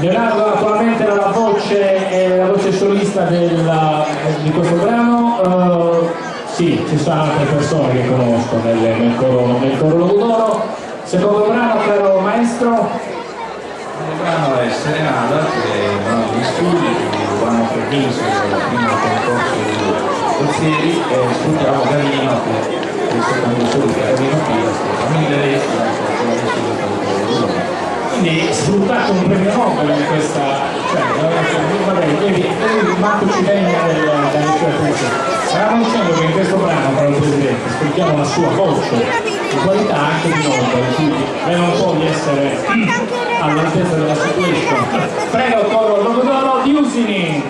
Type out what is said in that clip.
Leonardo attualmente era la voce solista di questo brano. Sì, ci sono altre persone che conosco nel coro Logudoro. Secondo brano, caro maestro? Il brano è Serenata, che è un brano di studi, quindi un brano che vinse il primo concorso di Pozzieri, e sfruttiamo Gavino, che è il secondo solo che Gavino Pila, famiglia quindi sfruttate un premio Nobel in questa, cioè, vedi, Marco Civegna delle sue attenzioni. Stavamo dicendo che in questo brano, caro Presidente, sfruttiamo la sua voce di qualità anche di Nobel, quindi meno un po' di essere all'altezza della situation. Prego, coro Logudoro di Usini.